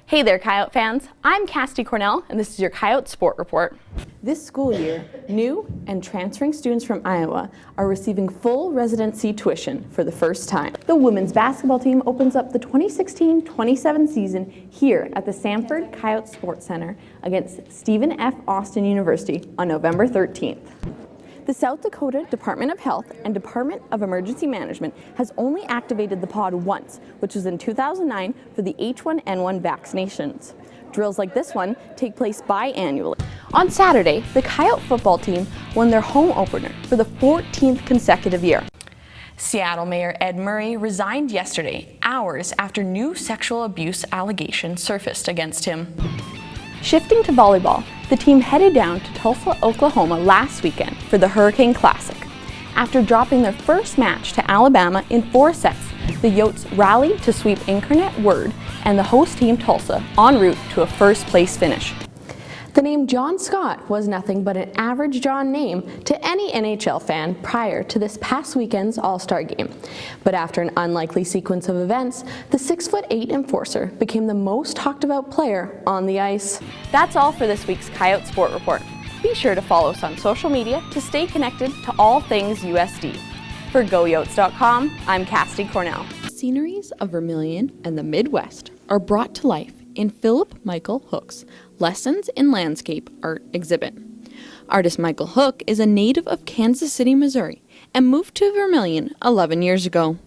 Hey there, Coyote fans. I'm Kassidie Cornell, and this is your Coyote Sport Report. This school year, new and transferring students from Iowa are receiving full residency tuition for the first time. The women's basketball team opens up the 2016-27 season here at the Sanford Coyote Sports Center against Stephen F. Austin University on November 13th. The South Dakota Department of Health and Department of Emergency Management has only activated the pod once, which was in 2009 for the H1N1 vaccinations. Drills like this one take place biannually. On Saturday, the Coyote football team won their home opener for the 14th consecutive year. Seattle Mayor Ed Murray resigned yesterday, hours after new sexual abuse allegations surfaced against him. Shifting to volleyball, the team headed down to Tulsa, Oklahoma last weekend for the Hurricane Classic. After dropping their first match to Alabama in 4 sets, the Yotes rallied to sweep Incarnate Word and the host team Tulsa en route to a first-place finish. The name John Scott was nothing but an average John name to any NHL fan prior to this past weekend's All-Star game. But after an unlikely sequence of events, the 6'8" enforcer became the most talked about player on the ice. That's all for this week's Coyote Sport Report. Be sure to follow us on social media to stay connected to all things USD. For GoYotes.com, I'm Kassidie Cornell. Sceneries of Vermilion and the Midwest are brought to life in Philip Michael Hook's Lessons in Landscape Art exhibit. Artist Michael Hook is a native of Kansas City, Missouri, and moved to Vermilion 11 years ago.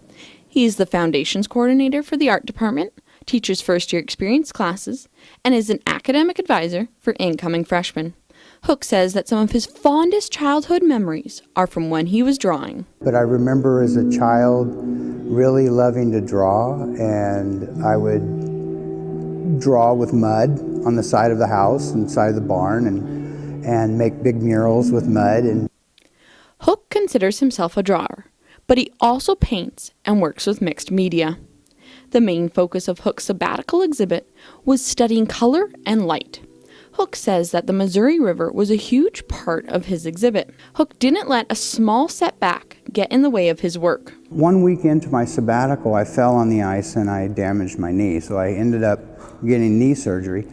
He is the Foundations Coordinator for the Art Department, teaches first-year experience classes, and is an academic advisor for incoming freshmen. Hook says that some of his fondest childhood memories are from when he was drawing. But I remember as a child really loving to draw, and I would draw with mud on the side of the house and side of the barn and make big murals with mud. And Hook considers himself a drawer, but he also paints and works with mixed media. The main focus of Hook's sabbatical exhibit was studying color and light. Hook says that the Missouri River was a huge part of his exhibit. Hook didn't let a small setback get in the way of his work. 1 week into my sabbatical, I fell on the ice and I damaged my knee, so I ended up getting knee surgery.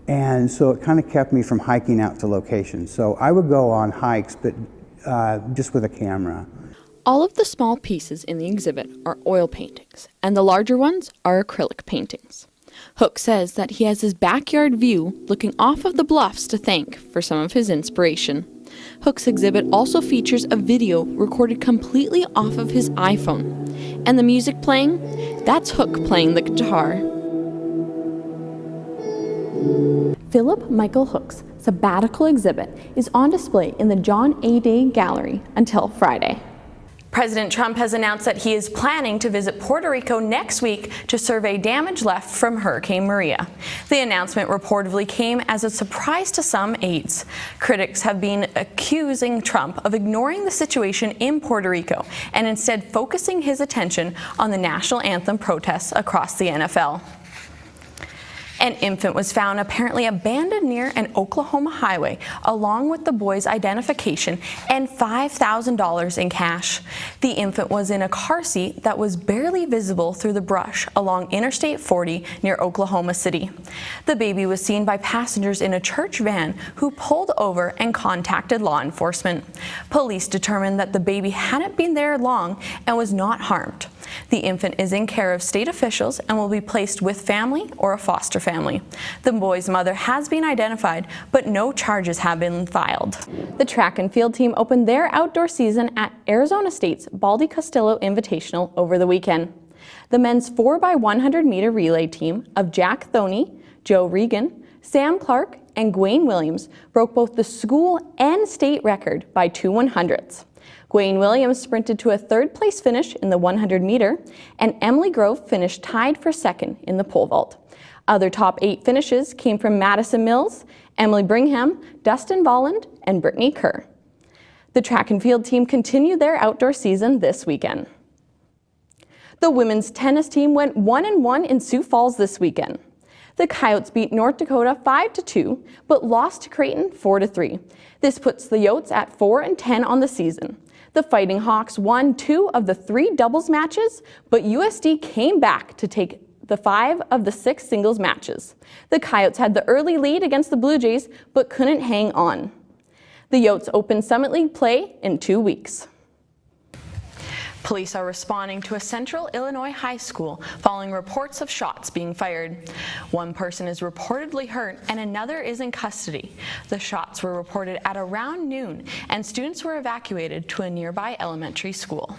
And so it kind of kept me from hiking out to locations. So I would go on hikes, but just with a camera. All of the small pieces in the exhibit are oil paintings, and the larger ones are acrylic paintings. Hook says that he has his backyard view looking off of the bluffs to thank for some of his inspiration. Hook's exhibit also features a video recorded completely off of his iPhone. And the music playing, that's Hook playing the guitar. Philip Michael Hook's sabbatical exhibit is on display in the John A. Day Gallery until Friday. President Trump has announced that he is planning to visit Puerto Rico next week to survey damage left from Hurricane Maria. The announcement reportedly came as a surprise to some aides. Critics have been accusing Trump of ignoring the situation in Puerto Rico and instead focusing his attention on the national anthem protests across the NFL. An infant was found apparently abandoned near an Oklahoma highway, along with the boy's identification and $5,000 in cash. The infant was in a car seat that was barely visible through the brush along Interstate 40 near Oklahoma City. The baby was seen by passengers in a church van who pulled over and contacted law enforcement. Police determined that the baby hadn't been there long and was not harmed. The infant is in care of state officials and will be placed with family or a foster family. The boy's mother has been identified, but no charges have been filed. The track and field team opened their outdoor season at Arizona State's Baldy Castillo Invitational over the weekend. The men's 4x100 meter relay team of Jack Thoney, Joe Regan, Sam Clark, and Gwayne Williams broke both the school and state record by 2 100ths. Gwayne Williams sprinted to a third-place finish in the 100 meter, and Emily Grove finished tied for second in the pole vault. Other top 8 finishes came from Madison Mills, Emily Brigham, Dustin Volland, and Brittany Kerr. The track and field team continued their outdoor season this weekend. The women's tennis team went 1-1 in Sioux Falls this weekend. The Coyotes beat North Dakota 5-2, but lost to Creighton 4-3. This puts the Yotes at 4-10 on the season. The Fighting Hawks won 2 of the 3 doubles matches, but USD came back to take the 5 of the 6 singles matches. The Coyotes had the early lead against the Blue Jays, but couldn't hang on. The Yotes open Summit League play in 2 weeks. Police are responding to a central Illinois high school following reports of shots being fired. One person is reportedly hurt and another is in custody. The shots were reported at around noon and students were evacuated to a nearby elementary school.